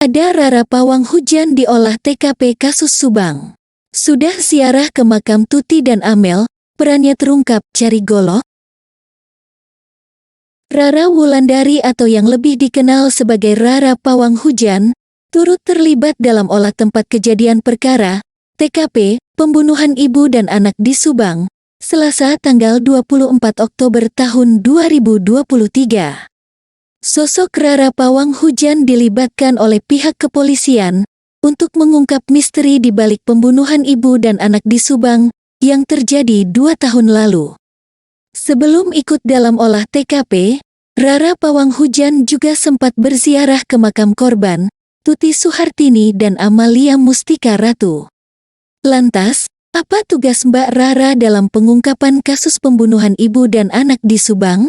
Ada Rara pawang hujan diolah TKP kasus Subang. Sudah ziarah ke makam Tuti dan Amel, perannya terungkap cari golok. Rara Wulandari atau yang lebih dikenal sebagai Rara pawang hujan, turut terlibat dalam olah tempat kejadian perkara, TKP, pembunuhan ibu dan anak di Subang, Selasa tanggal 24 Oktober tahun 2023. Sosok Rara pawang hujan dilibatkan oleh pihak kepolisian untuk mengungkap misteri di balik pembunuhan ibu dan anak di Subang yang terjadi 2 tahun lalu. Sebelum ikut dalam olah TKP, Rara pawang hujan juga sempat berziarah ke makam korban, Tuti Suhartini dan Amalia Mustika Ratu. Lantas, apa tugas Mbak Rara dalam pengungkapan kasus pembunuhan ibu dan anak di Subang?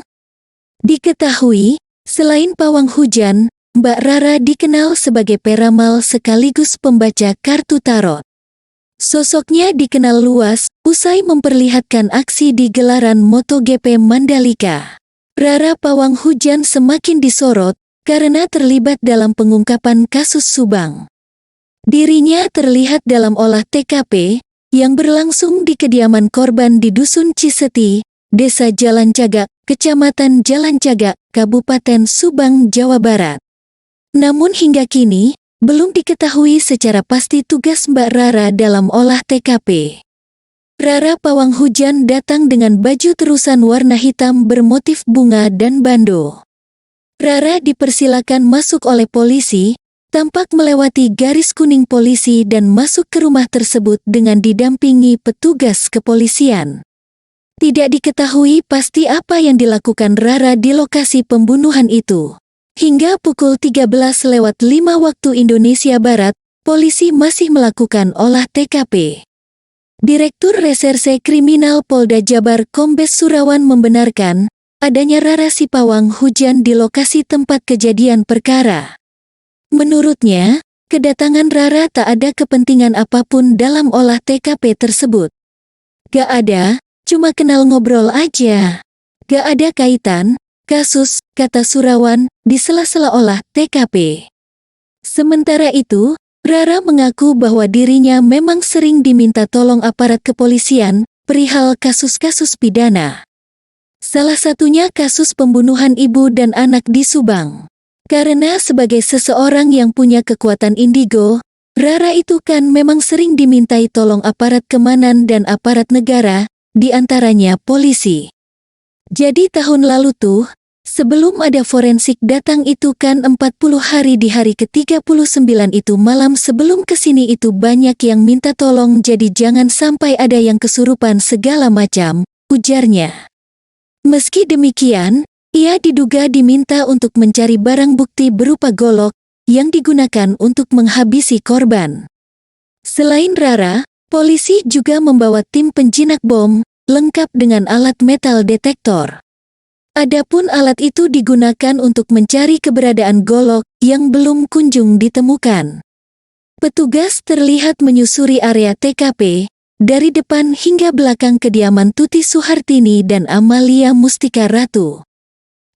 Diketahui, selain pawang hujan, Mbak Rara dikenal sebagai peramal sekaligus pembaca kartu tarot. Sosoknya dikenal luas, usai memperlihatkan aksi di gelaran MotoGP Mandalika. Rara pawang hujan semakin disorot karena terlibat dalam pengungkapan kasus Subang. Dirinya terlihat dalam olah TKP yang berlangsung di kediaman korban di Dusun Ciseti, Desa Jalan Cagak, Kecamatan Jalan Cagak, Kabupaten Subang, Jawa Barat. Namun hingga kini, belum diketahui secara pasti tugas Mbak Rara dalam olah TKP. Rara pawang hujan datang dengan baju terusan warna hitam bermotif bunga dan bando. Rara dipersilakan masuk oleh polisi, tampak melewati garis kuning polisi dan masuk ke rumah tersebut dengan didampingi petugas kepolisian. Tidak diketahui pasti apa yang dilakukan Rara di lokasi pembunuhan itu. Hingga pukul 13:05 waktu Indonesia Barat, polisi masih melakukan olah TKP. Direktur Reserse Kriminal Polda Jabar Kombes Surawan membenarkan adanya Rara si pawang hujan di lokasi tempat kejadian perkara. Menurutnya, kedatangan Rara tak ada kepentingan apapun dalam olah TKP tersebut. Gak ada, cuma kenal ngobrol aja. Gak ada kaitan, kasus, kata Surawan, di sela-sela olah TKP. Sementara itu, Rara mengaku bahwa dirinya memang sering diminta tolong aparat kepolisian, perihal kasus-kasus pidana. Salah satunya kasus pembunuhan ibu dan anak di Subang. Karena sebagai seseorang yang punya kekuatan indigo, Rara itu kan memang sering dimintai tolong aparat keamanan dan aparat negara, di antaranya polisi. Jadi tahun lalu tuh, sebelum ada forensik datang itu kan 40 hari di hari ke-39 itu malam sebelum kesini itu banyak yang minta tolong jadi jangan sampai ada yang kesurupan segala macam, ujarnya. Meski demikian, ia diduga diminta untuk mencari barang bukti berupa golok yang digunakan untuk menghabisi korban. Selain Rara, polisi juga membawa tim penjinak bom, lengkap dengan alat metal detektor. Adapun alat itu digunakan untuk mencari keberadaan golok yang belum kunjung ditemukan. Petugas terlihat menyusuri area TKP, dari depan hingga belakang kediaman Tuti Suhartini dan Amalia Mustika Ratu.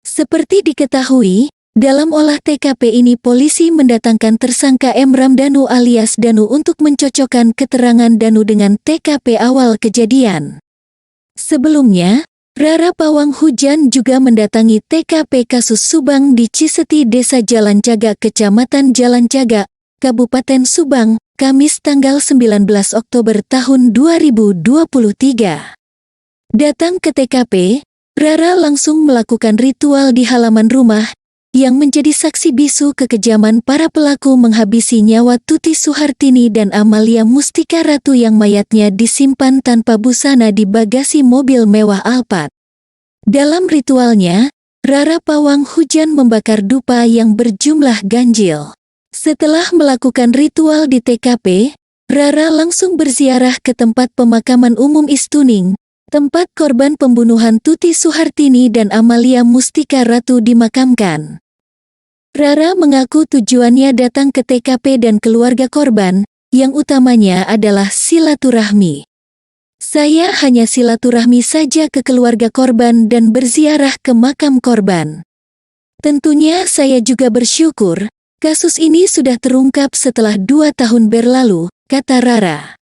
Seperti diketahui, dalam olah TKP ini polisi mendatangkan tersangka M. Ramdhanu alias Danu untuk mencocokkan keterangan Danu dengan TKP awal kejadian. Sebelumnya, Rara pawang hujan juga mendatangi TKP kasus Subang di Ciseti Desa Jalan Cagak Kecamatan Jalan Cagak, Kabupaten Subang, Kamis tanggal 19 Oktober tahun 2023. Datang ke TKP, Rara langsung melakukan ritual di halaman rumah, yang menjadi saksi bisu kekejaman para pelaku menghabisi nyawa Tuti Suhartini dan Amalia Mustika Ratu yang mayatnya disimpan tanpa busana di bagasi mobil mewah Alphard. Dalam ritualnya, Rara pawang hujan membakar dupa yang berjumlah ganjil. Setelah melakukan ritual di TKP, Rara langsung berziarah ke tempat pemakaman umum Istuning, tempat korban pembunuhan Tuti Suhartini dan Amalia Mustika Ratu dimakamkan. Rara mengaku tujuannya datang ke TKP dan keluarga korban, yang utamanya adalah silaturahmi. Saya hanya silaturahmi saja ke keluarga korban dan berziarah ke makam korban. Tentunya saya juga bersyukur, Kasus ini sudah terungkap setelah 2 tahun berlalu, kata Rara.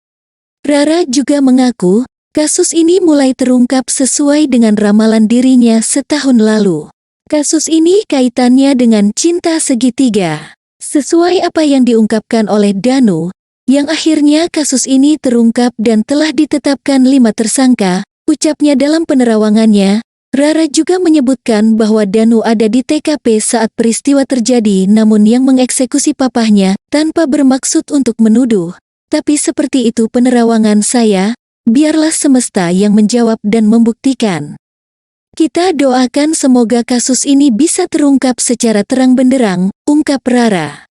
Rara juga mengaku, kasus ini mulai terungkap sesuai dengan ramalan dirinya setahun lalu. Kasus ini kaitannya dengan cinta segitiga. Sesuai apa yang diungkapkan oleh Danu, yang akhirnya kasus ini terungkap dan telah ditetapkan 5 tersangka, ucapnya dalam penerawangannya. Rara juga menyebutkan bahwa Danu ada di TKP saat peristiwa terjadi namun yang mengeksekusi papahnya tanpa bermaksud untuk menuduh. Tapi seperti itu penerawangan saya, biarlah semesta yang menjawab dan membuktikan. Kita doakan semoga kasus ini bisa terungkap secara terang benderang, ungkap Rara.